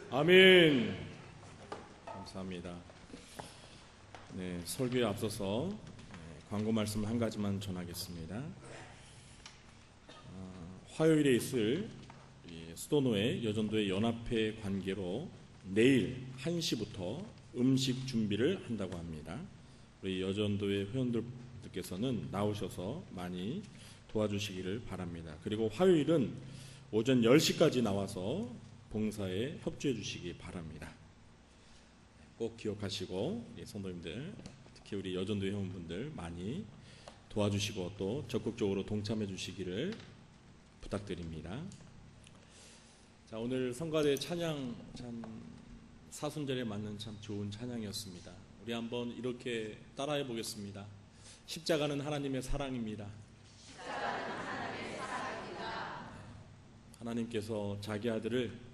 아멘. 감사합니다. 네, 설교에 앞서서 광고 말씀 한 가지만 전하겠습니다. 화요일에 있을 수도노회 여전도회 연합회 관계로 내일 1시부터 음식 준비를 한다고 합니다. 우리 여전도회 회원들께서는 나오셔서 많이 도와주시기를 바랍니다. 그리고 화요일은 오전 10시까지 나와서 봉사에 협조해 주시기 바랍니다. 꼭 기억하시고 성도님들, 특히 우리 여전도회 회원분들 많이 도와주시고 또 적극적으로 동참해 주시기를 부탁드립니다. 자, 오늘 성가대 찬양 참 사순절에 맞는 참 좋은 찬양이었습니다. 우리 한번 이렇게 따라해 보겠습니다. 십자가는 하나님의 사랑입니다. 하나님께서 자기 아들을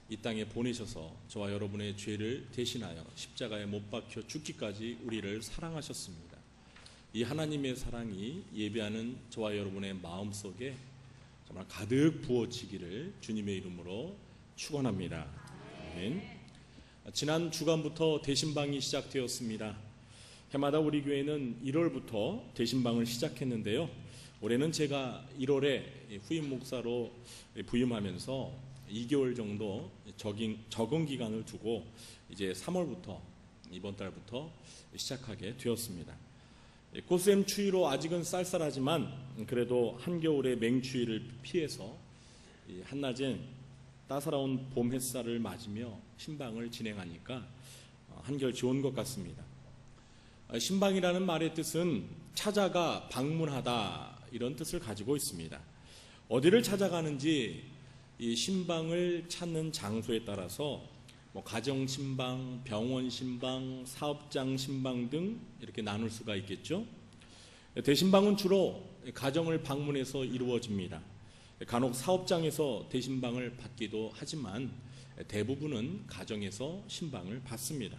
이 땅에 보내셔서 저와 여러분의 죄를 대신하여 십자가에 못 박혀 죽기까지 우리를 사랑하셨습니다. 이 하나님의 사랑이 예배하는 저와 여러분의 마음속에 정말 가득 부어지기를 주님의 이름으로 축원합니다. 아멘. 지난 주간부터 대신방이 시작되었습니다. 해마다 우리 교회는 1월부터 대신방을 시작했는데요. 올해는 제가 1월에 후임 목사로 부임하면서 2개월 정도 적응 기간을 두고 이제 3월부터 이번 달부터 시작하게 되었습니다. 꽃샘 추위로 아직은 쌀쌀하지만 그래도 한겨울의 맹추위를 피해서 한낮엔 따사로운 봄 햇살을 맞으며 신방을 진행하니까 한결 좋은 것 같습니다. 신방이라는 말의 뜻은 찾아가 방문하다 이런 뜻을 가지고 있습니다. 어디를 찾아가는지 이 신방을 찾는 장소에 따라서 가정 신방, 병원 신방, 사업장 신방 등 이렇게 나눌 수가 있겠죠. 대신방은 주로 가정을 방문해서 이루어집니다. 간혹 사업장에서 대신방을 받기도 하지만 대부분은 가정에서 신방을 받습니다.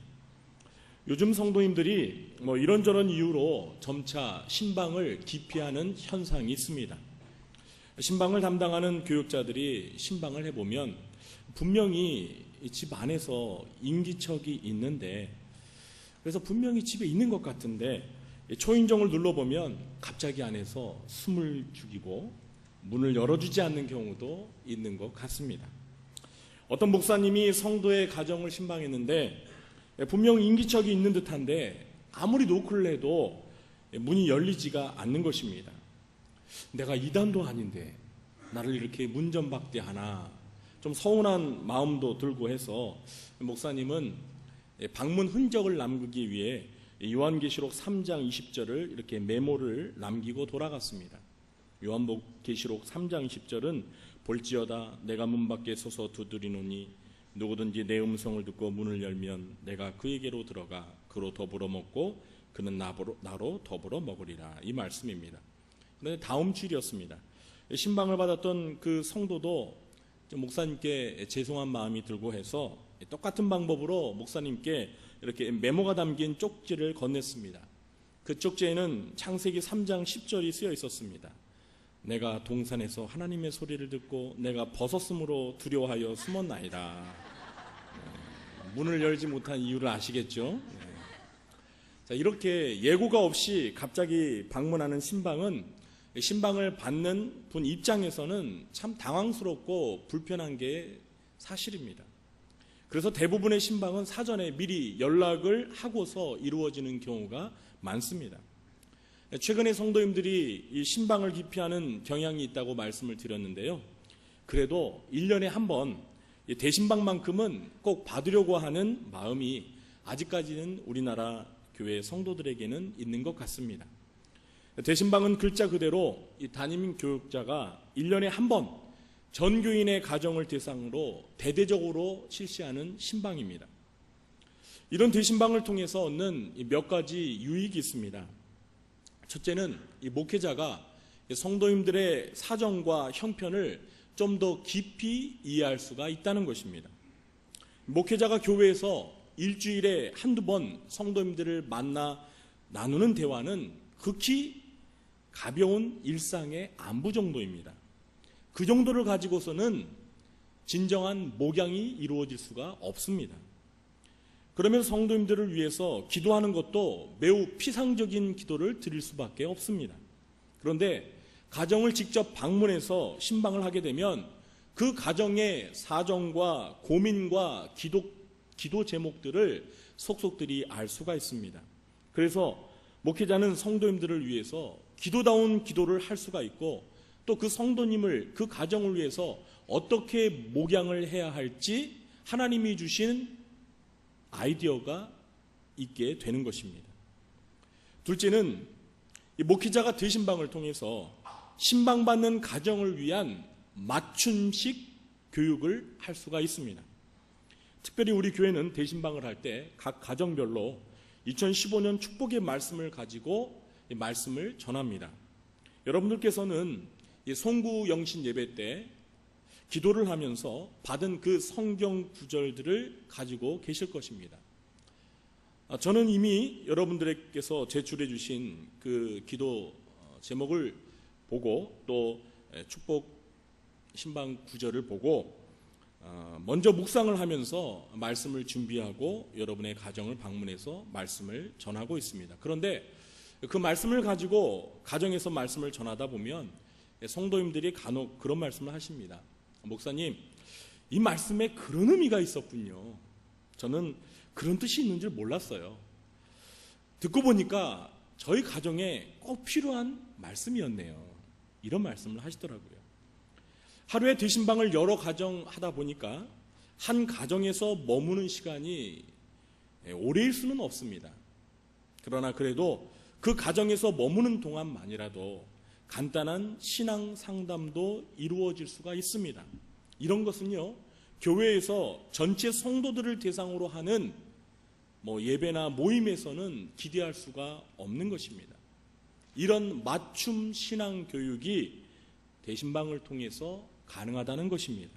요즘 성도님들이 이런저런 이유로 점차 신방을 기피하는 현상이 있습니다. 신방을 담당하는 교육자들이 신방을 해보면 분명히 집 안에서 인기척이 있는데, 그래서 분명히 집에 있는 것 같은데 초인종을 눌러보면 갑자기 안에서 숨을 죽이고 문을 열어주지 않는 경우도 있는 것 같습니다. 어떤 목사님이 성도의 가정을 신방했는데 분명 인기척이 있는 듯한데 아무리 노크를 해도 문이 열리지가 않는 것입니다. 내가 이단도 아닌데 나를 이렇게 문전박대하나, 좀 서운한 마음도 들고 해서 목사님은 방문 흔적을 남기기 위해 요한계시록 3장 20절을 이렇게 메모를 남기고 돌아갔습니다. 요한계시록 3장 20절은 볼지어다 내가 문 밖에 서서 두드리노니 누구든지 내 음성을 듣고 문을 열면 내가 그에게로 들어가 그로 더불어 먹고 그는 나로 더불어 먹으리라, 이 말씀입니다. 그런데 다음 주일이었습니다. 신방을 받았던 그 성도도 목사님께 죄송한 마음이 들고 해서 똑같은 방법으로 목사님께 이렇게 메모가 담긴 쪽지를 건넸습니다. 그 쪽지에는 창세기 3장 10절이 쓰여 있었습니다. 내가 동산에서 하나님의 소리를 듣고 내가 벗었으므로 두려워하여 숨었나이다. 문을 열지 못한 이유를 아시겠죠? 자, 이렇게 예고가 없이 갑자기 방문하는 신방을 받는 분 입장에서는 참 당황스럽고 불편한 게 사실입니다. 그래서 대부분의 신방은 사전에 미리 연락을 하고서 이루어지는 경우가 많습니다. 최근에 성도님들이 이 신방을 기피하는 경향이 있다고 말씀을 드렸는데요. 그래도 1년에 한 번 대신방만큼은 꼭 받으려고 하는 마음이 아직까지는 우리나라 교회 성도들에게는 있는 것 같습니다. 대신방은 글자 그대로 이 담임 교육자가 1년에 한 번 전교인의 가정을 대상으로 대대적으로 실시하는 신방입니다. 이런 대신방을 통해서 얻는 몇 가지 유익이 있습니다. 첫째는 이 목회자가 성도님들의 사정과 형편을 좀 더 깊이 이해할 수가 있다는 것입니다. 목회자가 교회에서 일주일에 한두 번 성도님들을 만나 나누는 대화는 극히 가벼운 일상의 안부 정도입니다. 그 정도를 가지고서는 진정한 목양이 이루어질 수가 없습니다. 그러면 성도님들을 위해서 기도하는 것도 매우 피상적인 기도를 드릴 수밖에 없습니다. 그런데 가정을 직접 방문해서 신방을 하게 되면 그 가정의 사정과 고민과 기도 제목들을 속속들이 알 수가 있습니다. 그래서 목회자는 성도님들을 위해서 기도다운 기도를 할 수가 있고, 또 그 성도님을, 그 가정을 위해서 어떻게 목양을 해야 할지 하나님이 주신 아이디어가 있게 되는 것입니다. 둘째는 이 목회자가 대신방을 통해서 신방받는 가정을 위한 맞춤식 교육을 할 수가 있습니다. 특별히 우리 교회는 대신방을 할 때 각 가정별로 2015년 축복의 말씀을 가지고 이 말씀을 전합니다. 여러분들께서는 이 송구 영신 예배 때 기도를 하면서 받은 그 성경 구절들을 가지고 계실 것입니다. 저는 이미 여러분들께서 제출해 주신 그 기도 제목을 보고, 또 축복 신방 구절을 보고 먼저 묵상을 하면서 말씀을 준비하고 여러분의 가정을 방문해서 말씀을 전하고 있습니다. 그런데 그 말씀을 가지고 가정에서 말씀을 전하다 보면 성도님들이 간혹 그런 말씀을 하십니다. 목사님, 이 말씀에 그런 의미가 있었군요. 저는 그런 뜻이 있는 줄 몰랐어요. 듣고 보니까 저희 가정에 꼭 필요한 말씀이었네요. 이런 말씀을 하시더라고요. 하루에 대신방을 여러 가정 하다 보니까 한 가정에서 머무는 시간이 오래일 수는 없습니다. 그러나 그래도 그 가정에서 머무는 동안만이라도 간단한 신앙 상담도 이루어질 수가 있습니다. 이런 것은요, 교회에서 전체 성도들을 대상으로 하는 예배나 모임에서는 기대할 수가 없는 것입니다. 이런 맞춤 신앙 교육이 대신방을 통해서 가능하다는 것입니다.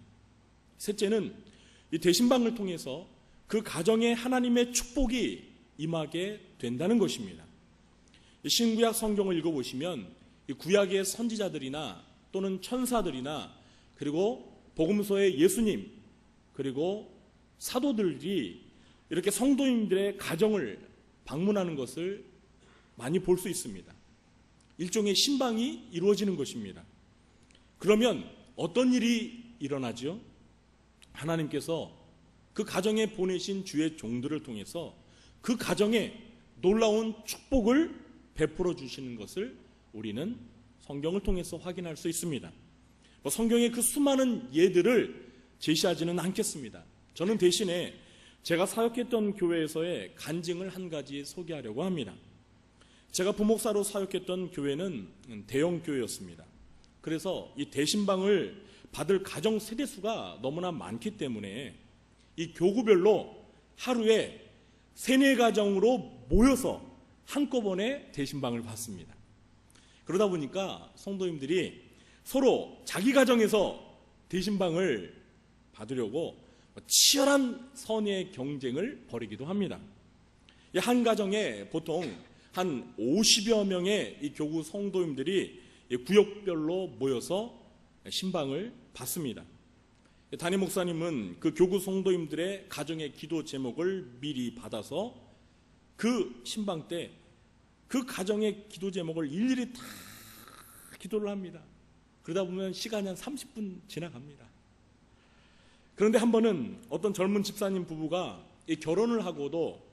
셋째는 이 대신방을 통해서 그 가정에 하나님의 축복이 임하게 된다는 것입니다. 신구약 성경을 읽어보시면 구약의 선지자들이나 또는 천사들이나 그리고 복음서의 예수님 그리고 사도들이 이렇게 성도님들의 가정을 방문하는 것을 많이 볼 수 있습니다. 일종의 신방이 이루어지는 것입니다. 그러면 어떤 일이 일어나죠? 하나님께서 그 가정에 보내신 주의 종들을 통해서 그 가정에 놀라운 축복을 베풀어 주시는 것을 우리는 성경을 통해서 확인할 수 있습니다. 성경의 그 수많은 예들을 제시하지는 않겠습니다. 저는 대신에 제가 사역했던 교회에서의 간증을 한 가지 소개하려고 합니다. 제가 부목사로 사역했던 교회는 대형 교회였습니다. 그래서 이 대신방을 받을 가정 세대수가 너무나 많기 때문에 이 교구별로 하루에 3-4가정으로 모여서 한꺼번에 대신방을 받습니다. 그러다 보니까 성도님들이 서로 자기 가정에서 대신방을 받으려고 치열한 선의 경쟁을 벌이기도 합니다. 한 가정에 보통 한 50여 명의 이 교구 성도님들이 구역별로 모여서 신방을 받습니다. 담임 목사님은 그 교구 성도님들의 가정의 기도 제목을 미리 받아서 그 신방 때 그 가정의 기도 제목을 일일이 다 기도를 합니다. 그러다 보면 시간이 한 30분 지나갑니다. 그런데 한 번은 어떤 젊은 집사님 부부가 이 결혼을 하고도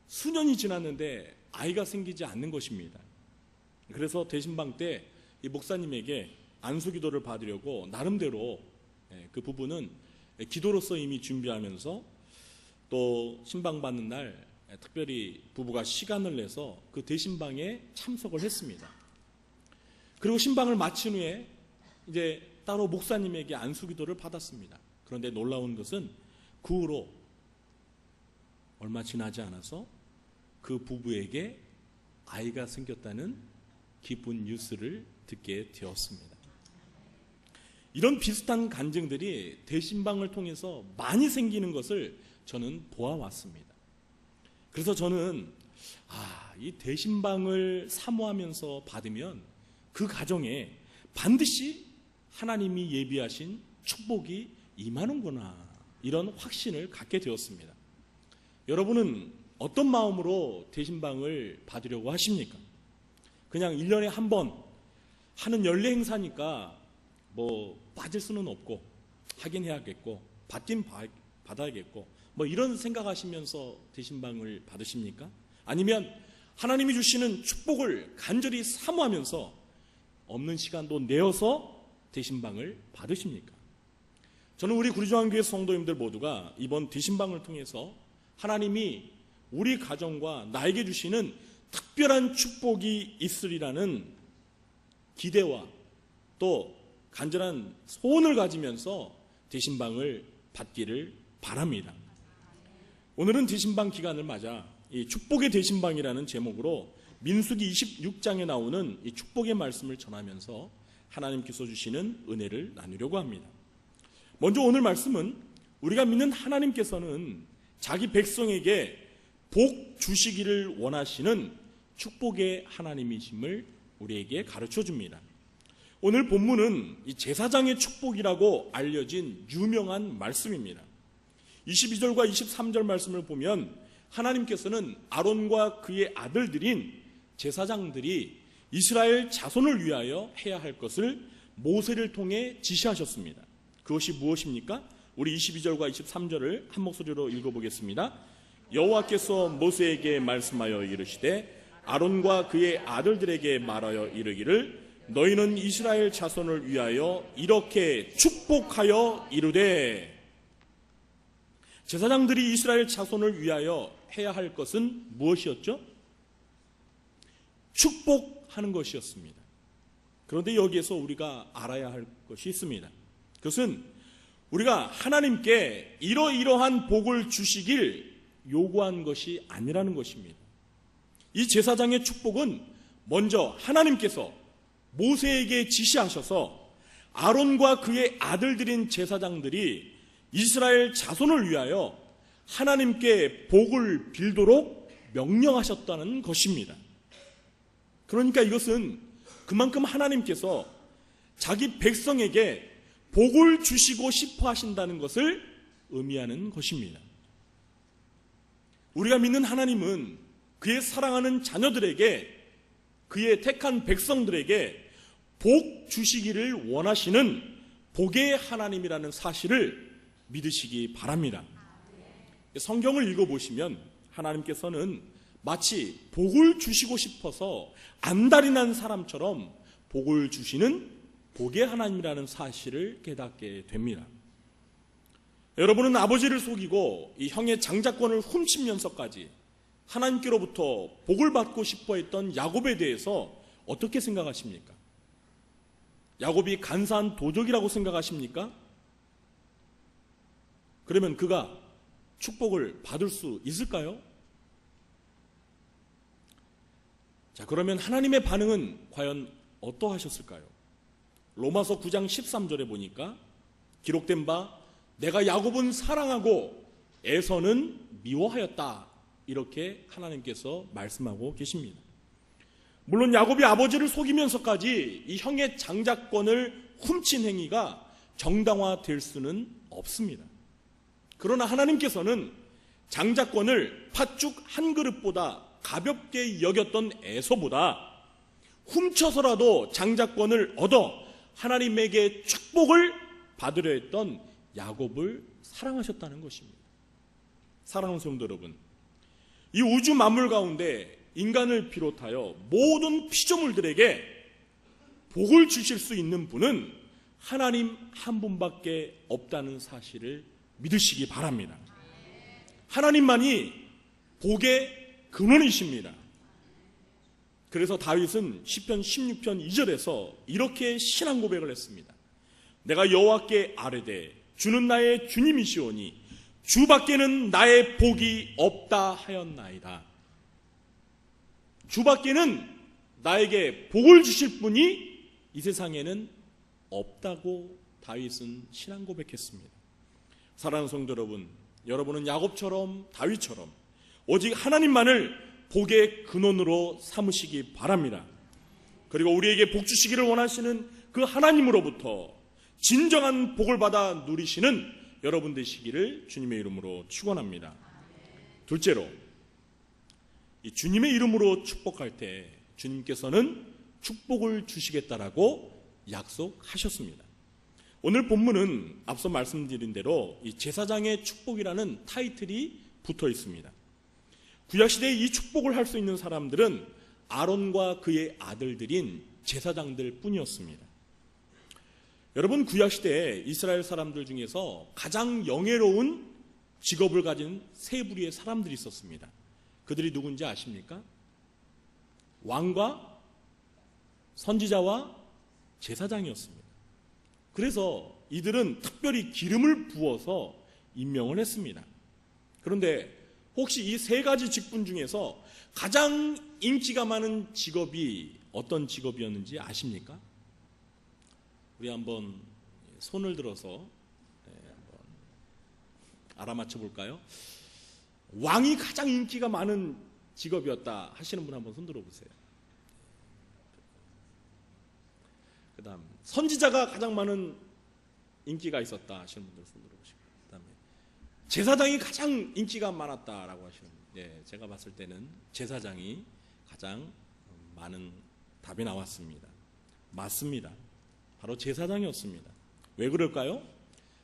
수년이 지났는데 아이가 생기지 않는 것입니다. 그래서 대신방 때 이 목사님에게 안수기도를 받으려고 나름대로 그 부부는 기도로서 이미 준비하면서 또 신방 받는 날 특별히 부부가 시간을 내서 그 대신방에 참석을 했습니다. 그리고 신방을 마친 후에 이제 따로 목사님에게 안수기도를 받았습니다. 그런데 놀라운 것은 그 후로 얼마 지나지 않아서 그 부부에게 아이가 생겼다는 기쁜 뉴스를 듣게 되었습니다. 이런 비슷한 간증들이 대신방을 통해서 많이 생기는 것을 저는 보아왔습니다. 그래서 저는 이 대신방을 사모하면서 받으면 그 가정에 반드시 하나님이 예비하신 축복이 임하는구나, 이런 확신을 갖게 되었습니다. 여러분은 어떤 마음으로 대신방을 받으려고 하십니까? 그냥 1년에 한 번 하는 연례 행사니까 빠질 수는 없고 하긴 해야겠고 받긴 받아야겠고 이런 생각하시면서 대신방을 받으십니까? 아니면 하나님이 주시는 축복을 간절히 사모하면서 없는 시간도 내어서 대신방을 받으십니까? 저는 우리 구리조항교회 성도님들 모두가 이번 대신방을 통해서 하나님이 우리 가정과 나에게 주시는 특별한 축복이 있으리라는 기대와 또 간절한 소원을 가지면서 대신방을 받기를 바랍니다. 오늘은 대신방 기간을 맞아 이 축복의 대신방이라는 제목으로 민수기 26장에 나오는 이 축복의 말씀을 전하면서 하나님께서 주시는 은혜를 나누려고 합니다. 먼저 오늘 말씀은 우리가 믿는 하나님께서는 자기 백성에게 복 주시기를 원하시는 축복의 하나님이심을 우리에게 가르쳐 줍니다. 오늘 본문은 이 제사장의 축복이라고 알려진 유명한 말씀입니다. 22절과 23절 말씀을 보면 하나님께서는 아론과 그의 아들들인 제사장들이 이스라엘 자손을 위하여 해야 할 것을 모세를 통해 지시하셨습니다. 그것이 무엇입니까? 우리 22절과 23절을 한 목소리로 읽어보겠습니다. 여호와께서 모세에게 말씀하여 이르시되 아론과 그의 아들들에게 말하여 이르기를 너희는 이스라엘 자손을 위하여 이렇게 축복하여 이르되. 제사장들이 이스라엘 자손을 위하여 해야 할 것은 무엇이었죠? 축복하는 것이었습니다. 그런데 여기에서 우리가 알아야 할 것이 있습니다. 그것은 우리가 하나님께 이러이러한 복을 주시길 요구한 것이 아니라는 것입니다. 이 제사장의 축복은 먼저 하나님께서 모세에게 지시하셔서 아론과 그의 아들들인 제사장들이 이스라엘 자손을 위하여 하나님께 복을 빌도록 명령하셨다는 것입니다. 그러니까 이것은 그만큼 하나님께서 자기 백성에게 복을 주시고 싶어 하신다는 것을 의미하는 것입니다. 우리가 믿는 하나님은 그의 사랑하는 자녀들에게, 그의 택한 백성들에게 복 주시기를 원하시는 복의 하나님이라는 사실을 믿으시기 바랍니다. 성경을 읽어보시면 하나님께서는 마치 복을 주시고 싶어서 안달이 난 사람처럼 복을 주시는 복의 하나님이라는 사실을 깨닫게 됩니다. 여러분은 아버지를 속이고 이 형의 장자권을 훔치면서까지 하나님께로부터 복을 받고 싶어 했던 야곱에 대해서 어떻게 생각하십니까? 야곱이 간사한 도적이라고 생각하십니까? 그러면 그가 축복을 받을 수 있을까요? 자, 그러면 하나님의 반응은 과연 어떠하셨을까요? 로마서 9장 13절에 보니까 기록된 바 내가 야곱은 사랑하고 에서는 미워하였다, 이렇게 하나님께서 말씀하고 계십니다. 물론 야곱이 아버지를 속이면서까지 이 형의 장자권을 훔친 행위가 정당화될 수는 없습니다. 그러나 하나님께서는 장자권을 팥죽 한 그릇보다 가볍게 여겼던 에서보다 훔쳐서라도 장자권을 얻어 하나님에게 축복을 받으려 했던 야곱을 사랑하셨다는 것입니다. 사랑하는 성도 여러분, 이 우주 만물 가운데 인간을 비롯하여 모든 피조물들에게 복을 주실 수 있는 분은 하나님 한 분밖에 없다는 사실을 믿으시기 바랍니다. 하나님만이 복의 근원이십니다. 그래서 다윗은 시편 16편 2절에서 이렇게 신앙 고백을 했습니다. 내가 여호와께 아뢰되 주는 나의 주님이시오니 주밖에는 나의 복이 없다 하였나이다. 주밖에는 나에게 복을 주실 분이 이 세상에는 없다고 다윗은 신앙 고백했습니다. 사랑하는 성도 여러분, 여러분은 야곱처럼 다윗처럼 오직 하나님만을 복의 근원으로 삼으시기 바랍니다. 그리고 우리에게 복 주시기를 원하시는 그 하나님으로부터 진정한 복을 받아 누리시는 여러분 되시기를 주님의 이름으로 축원합니다. 둘째로, 이 주님의 이름으로 축복할 때 주님께서는 축복을 주시겠다라고 약속하셨습니다. 오늘 본문은 앞서 말씀드린 대로 이 제사장의 축복이라는 타이틀이 붙어 있습니다. 구약시대에 이 축복을 할 수 있는 사람들은 아론과 그의 아들들인 제사장들 뿐이었습니다. 여러분, 구약시대에 이스라엘 사람들 중에서 가장 영예로운 직업을 가진 세 부류의 사람들이 있었습니다. 그들이 누군지 아십니까? 왕과 선지자와 제사장이었습니다. 그래서 이들은 특별히 기름을 부어서 임명을 했습니다. 그런데 혹시 이 세 가지 직분 중에서 가장 인기가 많은 직업이 어떤 직업이었는지 아십니까? 우리 한번 손을 들어서 한번 알아맞혀 볼까요? 왕이 가장 인기가 많은 직업이었다 하시는 분 한번 손 들어보세요. 그 다음 선지자가 가장 많은 인기가 있었다 하시는 분들 손 들어보시고, 그 다음에 제사장이 가장 인기가 많았다라고 하시는 분, 제가 봤을 때는 제사장이 가장 많은 답이 나왔습니다. 맞습니다. 바로 제사장이었습니다. 왜 그럴까요?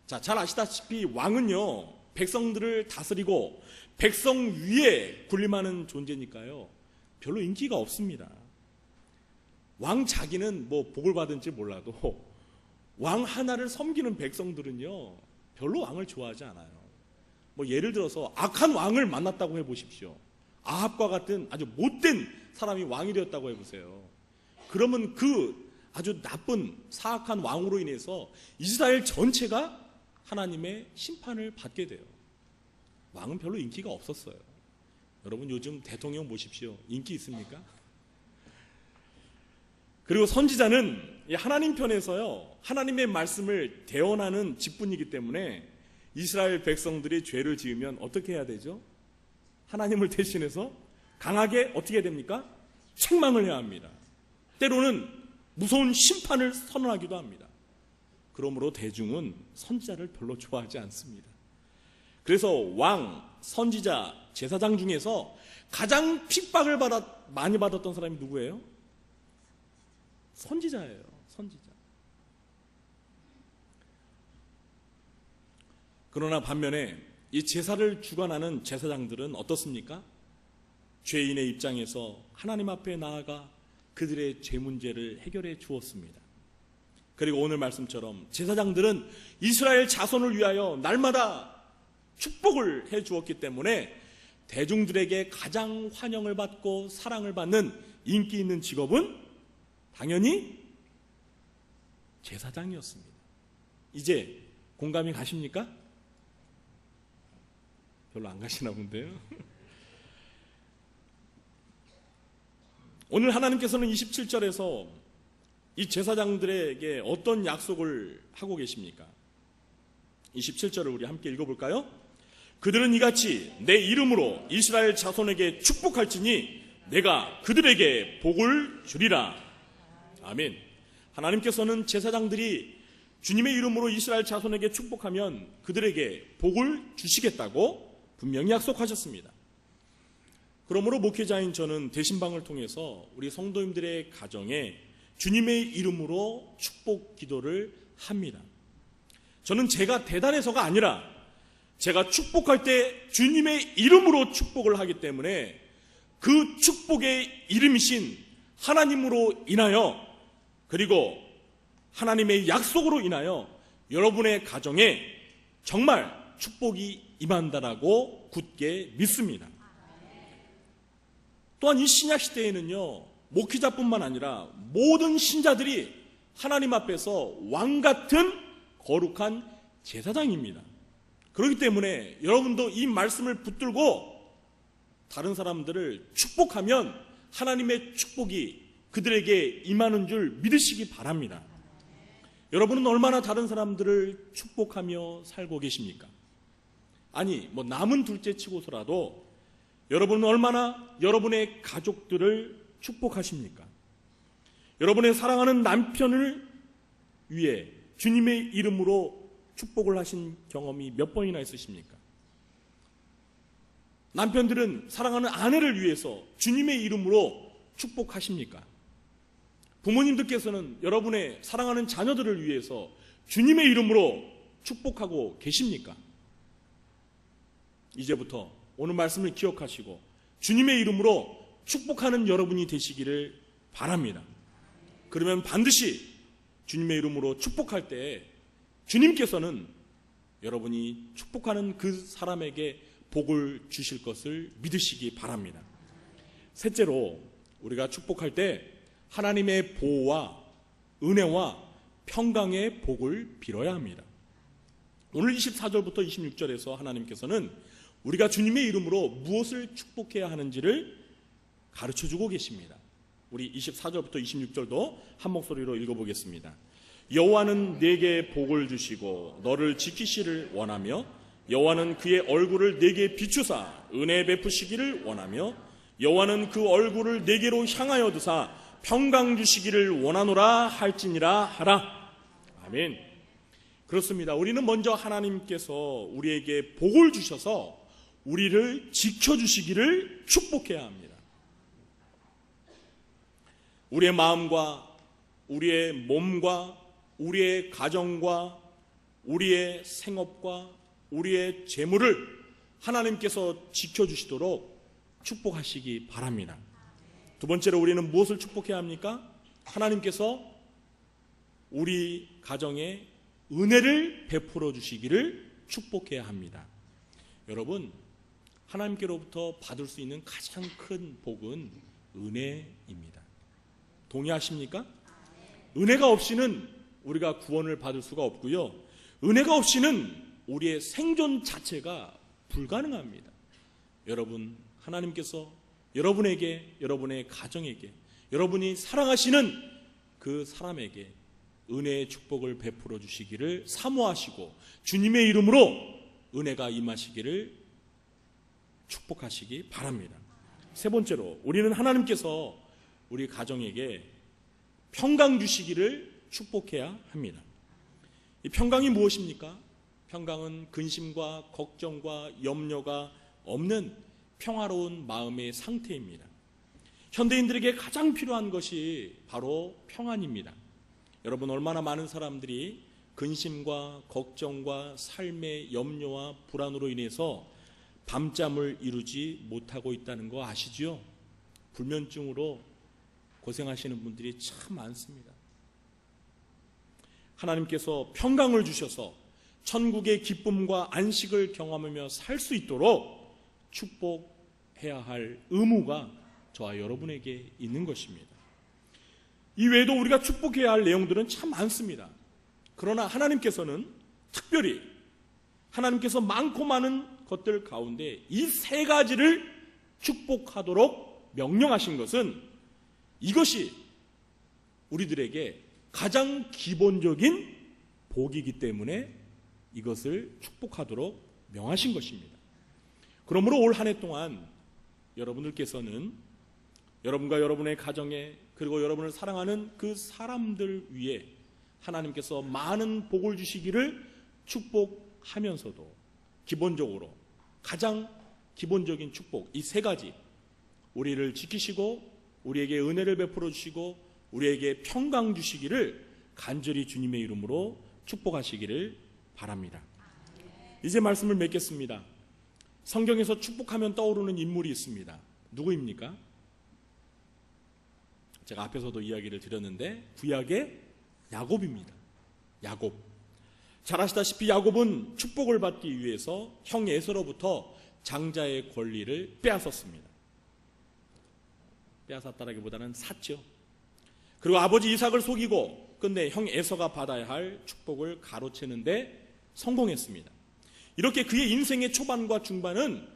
자, 잘 아시다시피 왕은요, 백성들을 다스리고 백성 위에 군림하는 존재니까요, 별로 인기가 없습니다. 왕 자기는 뭐 복을 받은지 몰라도 왕 하나를 섬기는 백성들은요, 별로 왕을 좋아하지 않아요. 뭐 예를 들어서 악한 왕을 만났다고 해보십시오. 아합과 같은 아주 못된 사람이 왕이 되었다고 해보세요. 그러면 그 아주 나쁜 사악한 왕으로 인해서 이스라엘 전체가 하나님의 심판을 받게 돼요. 왕은 별로 인기가 없었어요. 여러분, 요즘 대통령 보십시오. 인기 있습니까? 그리고 선지자는 하나님 편에서요, 하나님의 말씀을 대언하는 직분이기 때문에 이스라엘 백성들이 죄를 지으면 어떻게 해야 되죠? 하나님을 대신해서 강하게 어떻게 해야 됩니까? 책망을 해야 합니다. 때로는 무서운 심판을 선언하기도 합니다. 그러므로 대중은 선지자를 별로 좋아하지 않습니다. 그래서 왕, 선지자, 제사장 중에서 가장 핍박을 많이 받았던 사람이 누구예요? 선지자예요. 선지자. 그러나 반면에 이 제사를 주관하는 제사장들은 어떻습니까? 죄인의 입장에서 하나님 앞에 나아가 그들의 죄 문제를 해결해 주었습니다. 그리고 오늘 말씀처럼 제사장들은 이스라엘 자손을 위하여 날마다 축복을 해 주었기 때문에 대중들에게 가장 환영을 받고 사랑을 받는 인기 있는 직업은 당연히 제사장이었습니다. 이제 공감이 가십니까? 별로 안 가시나 본데요. 오늘 하나님께서는 27절에서 이 제사장들에게 어떤 약속을 하고 계십니까? 27절을 우리 함께 읽어볼까요? 그들은 이같이 내 이름으로 이스라엘 자손에게 축복할지니 내가 그들에게 복을 주리라. 아멘. 하나님께서는 제사장들이 주님의 이름으로 이스라엘 자손에게 축복하면 그들에게 복을 주시겠다고 분명히 약속하셨습니다. 그러므로 목회자인 저는 대신방을 통해서 우리 성도님들의 가정에 주님의 이름으로 축복 기도를 합니다. 저는 제가 대단해서가 아니라 제가 축복할 때 주님의 이름으로 축복을 하기 때문에 그 축복의 이름이신 하나님으로 인하여, 그리고 하나님의 약속으로 인하여 여러분의 가정에 정말 축복이 임한다라고 굳게 믿습니다. 또한 이 신약 시대에는요, 목회자뿐만 아니라 모든 신자들이 하나님 앞에서 왕같은 거룩한 제사장입니다. 그렇기 때문에 여러분도 이 말씀을 붙들고 다른 사람들을 축복하면 하나님의 축복이 그들에게 임하는 줄 믿으시기 바랍니다. 여러분은 얼마나 다른 사람들을 축복하며 살고 계십니까? 아니, 남은 둘째 치고서라도 여러분은 얼마나 여러분의 가족들을 축복하십니까? 여러분의 사랑하는 남편을 위해 주님의 이름으로 축복을 하신 경험이 몇 번이나 있으십니까? 남편들은 사랑하는 아내를 위해서 주님의 이름으로 축복하십니까? 부모님들께서는 여러분의 사랑하는 자녀들을 위해서 주님의 이름으로 축복하고 계십니까? 이제부터 오늘 말씀을 기억하시고 주님의 이름으로 축복하는 여러분이 되시기를 바랍니다. 그러면 반드시 주님의 이름으로 축복할 때 주님께서는 여러분이 축복하는 그 사람에게 복을 주실 것을 믿으시기 바랍니다. 셋째로, 우리가 축복할 때 하나님의 보호와 은혜와 평강의 복을 빌어야 합니다. 오늘 24절부터 26절에서 하나님께서는 우리가 주님의 이름으로 무엇을 축복해야 하는지를 가르쳐주고 계십니다. 우리 24절부터 26절도 한 목소리로 읽어보겠습니다. 여호와는 네게 복을 주시고 너를 지키시를 원하며 여호와는 그의 얼굴을 네게 비추사 은혜 베푸시기를 원하며 여호와는 그 얼굴을 네게로 향하여 드사 평강 주시기를 원하노라 할지니라 하라. 아멘. 그렇습니다. 우리는 먼저 하나님께서 우리에게 복을 주셔서 우리를 지켜주시기를 축복해야 합니다. 우리의 마음과 우리의 몸과 우리의 가정과 우리의 생업과 우리의 재물을 하나님께서 지켜주시도록 축복하시기 바랍니다. 두 번째로 우리는 무엇을 축복해야 합니까? 하나님께서 우리 가정에 은혜를 베풀어 주시기를 축복해야 합니다. 여러분, 하나님께로부터 받을 수 있는 가장 큰 복은 은혜입니다. 동의하십니까? 은혜가 없이는 우리가 구원을 받을 수가 없고요. 은혜가 없이는 우리의 생존 자체가 불가능합니다. 여러분, 하나님께서 여러분에게, 여러분의 가정에게, 여러분이 사랑하시는 그 사람에게 은혜의 축복을 베풀어 주시기를 사모하시고 주님의 이름으로 은혜가 임하시기를 축복하시기 바랍니다. 세 번째로, 우리는 하나님께서 우리 가정에게 평강 주시기를 축복해야 합니다. 이 평강이 무엇입니까? 평강은 근심과 걱정과 염려가 없는 평화로운 마음의 상태입니다. 현대인들에게 가장 필요한 것이 바로 평안입니다. 여러분, 얼마나 많은 사람들이 근심과 걱정과 삶의 염려와 불안으로 인해서 밤잠을 이루지 못하고 있다는 거 아시죠? 불면증으로 고생하시는 분들이 참 많습니다. 하나님께서 평강을 주셔서 천국의 기쁨과 안식을 경험하며 살 수 있도록 축복해야 할 의무가 저와 여러분에게 있는 것입니다. 이 외에도 우리가 축복해야 할 내용들은 참 많습니다. 그러나 하나님께서는 특별히 하나님께서 많고 많은 것들 가운데 이 세 가지를 축복하도록 명령하신 것은 이것이 우리들에게 가장 기본적인 복이기 때문에 이것을 축복하도록 명하신 것입니다. 그러므로 올 한 해 동안 여러분들께서는 여러분과 여러분의 가정에 그리고 여러분을 사랑하는 그 사람들 위에 하나님께서 많은 복을 주시기를 축복하면서도 기본적으로 가장 기본적인 축복, 이 세 가지, 우리를 지키시고 우리에게 은혜를 베풀어 주시고 우리에게 평강 주시기를 간절히 주님의 이름으로 축복하시기를 바랍니다. 이제 말씀을 맺겠습니다. 성경에서 축복하면 떠오르는 인물이 있습니다. 누구입니까? 제가 앞에서도 이야기를 드렸는데 구약의 야곱입니다. 야곱. 잘 아시다시피 야곱은 축복을 받기 위해서 형 에서로부터 장자의 권리를 빼앗았습니다. 빼앗았다라기보다는 샀죠. 그리고 아버지 이삭을 속이고 끝내 형 에서가 받아야 할 축복을 가로채는데 성공했습니다. 이렇게 그의 인생의 초반과 중반은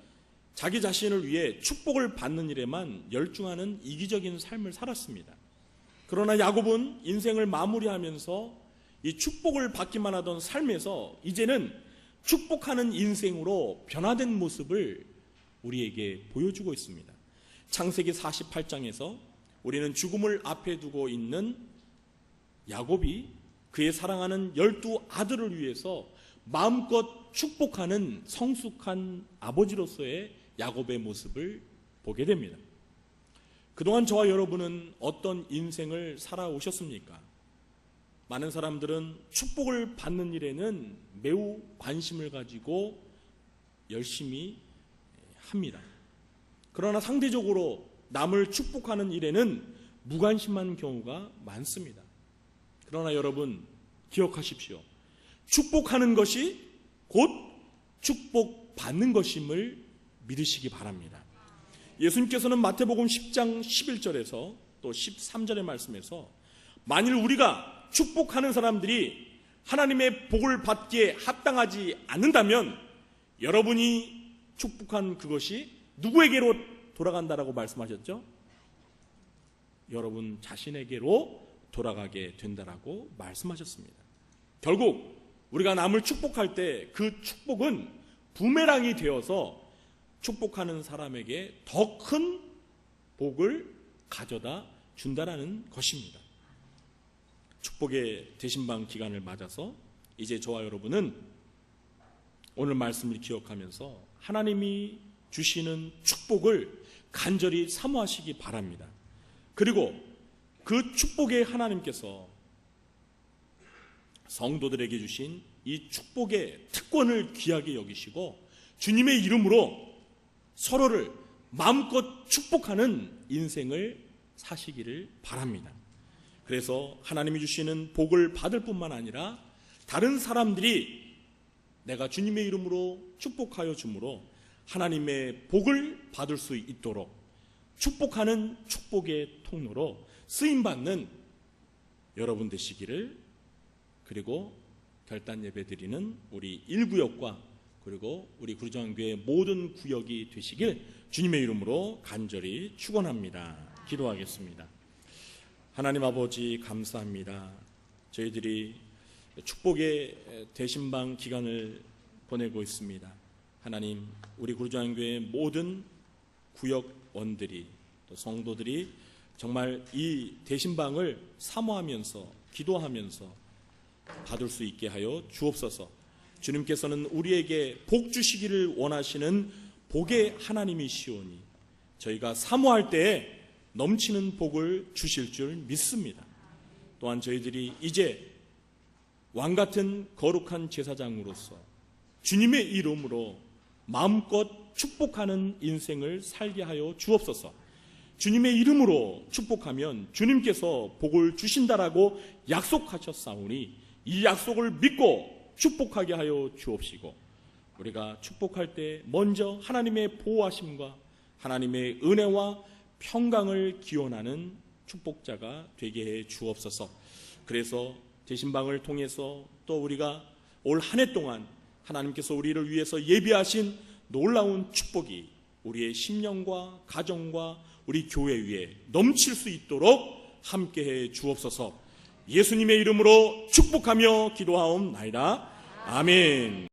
자기 자신을 위해 축복을 받는 일에만 열중하는 이기적인 삶을 살았습니다. 그러나 야곱은 인생을 마무리하면서 이 축복을 받기만 하던 삶에서 이제는 축복하는 인생으로 변화된 모습을 우리에게 보여주고 있습니다. 창세기 48장에서 우리는 죽음을 앞에 두고 있는 야곱이 그의 사랑하는 12 아들을 위해서 마음껏 축복하는 성숙한 아버지로서의 야곱의 모습을 보게 됩니다. 그동안 저와 여러분은 어떤 인생을 살아오셨습니까? 많은 사람들은 축복을 받는 일에는 매우 관심을 가지고 열심히 합니다. 그러나 상대적으로 남을 축복하는 일에는 무관심한 경우가 많습니다. 그러나 여러분 기억하십시오. 축복하는 것이 곧 축복받는 것임을 믿으시기 바랍니다. 예수님께서는 마태복음 10장 11절에서 또 13절의 말씀에서 만일 우리가 축복하는 사람들이 하나님의 복을 받기에 합당하지 않는다면 여러분이 축복한 그것이 누구에게로 돌아간다라고 말씀하셨죠? 여러분 자신에게로 돌아가게 된다라고 말씀하셨습니다. 결국 우리가 남을 축복할 때 그 축복은 부메랑이 되어서 축복하는 사람에게 더 큰 복을 가져다 준다라는 것입니다. 축복의 대신방 기간을 맞아서 이제 저와 여러분은 오늘 말씀을 기억하면서 하나님이 주시는 축복을 간절히 사모하시기 바랍니다. 그리고 그 축복의 하나님께서 성도들에게 주신 이 축복의 특권을 귀하게 여기시고 주님의 이름으로 서로를 마음껏 축복하는 인생을 사시기를 바랍니다. 그래서 하나님이 주시는 복을 받을 뿐만 아니라 다른 사람들이 내가 주님의 이름으로 축복하여 주므로 하나님의 복을 받을 수 있도록 축복하는 축복의 통로로 쓰임받는 여러분 되시기를, 그리고 결단 예배 드리는 우리 1구역과 그리고 우리 구루정교회 모든 구역이 되시길 주님의 이름으로 간절히 축원합니다. 기도하겠습니다. 하나님 아버지 감사합니다. 저희들이 축복의 대신방 기간을 보내고 있습니다. 하나님, 우리 구루정교회 모든 구역원들이 또 성도들이 정말 이 대신방을 사모하면서 기도하면서 받을 수 있게 하여 주옵소서. 주님께서는 우리에게 복 주시기를 원하시는 복의 하나님이시오니 저희가 사모할 때에 넘치는 복을 주실 줄 믿습니다. 또한 저희들이 이제 왕같은 거룩한 제사장으로서 주님의 이름으로 마음껏 축복하는 인생을 살게 하여 주옵소서. 주님의 이름으로 축복하면 주님께서 복을 주신다라고 약속하셨사오니 이 약속을 믿고 축복하게 하여 주옵시고, 우리가 축복할 때 먼저 하나님의 보호하심과 하나님의 은혜와 평강을 기원하는 축복자가 되게 해 주옵소서. 그래서 대신방을 통해서 또 우리가 올 한 해 동안 하나님께서 우리를 위해서 예비하신 놀라운 축복이 우리의 심령과 가정과 우리 교회 위에 넘칠 수 있도록 함께해 주옵소서. 예수님의 이름으로 축복하며 기도하옵나이다. 아멘.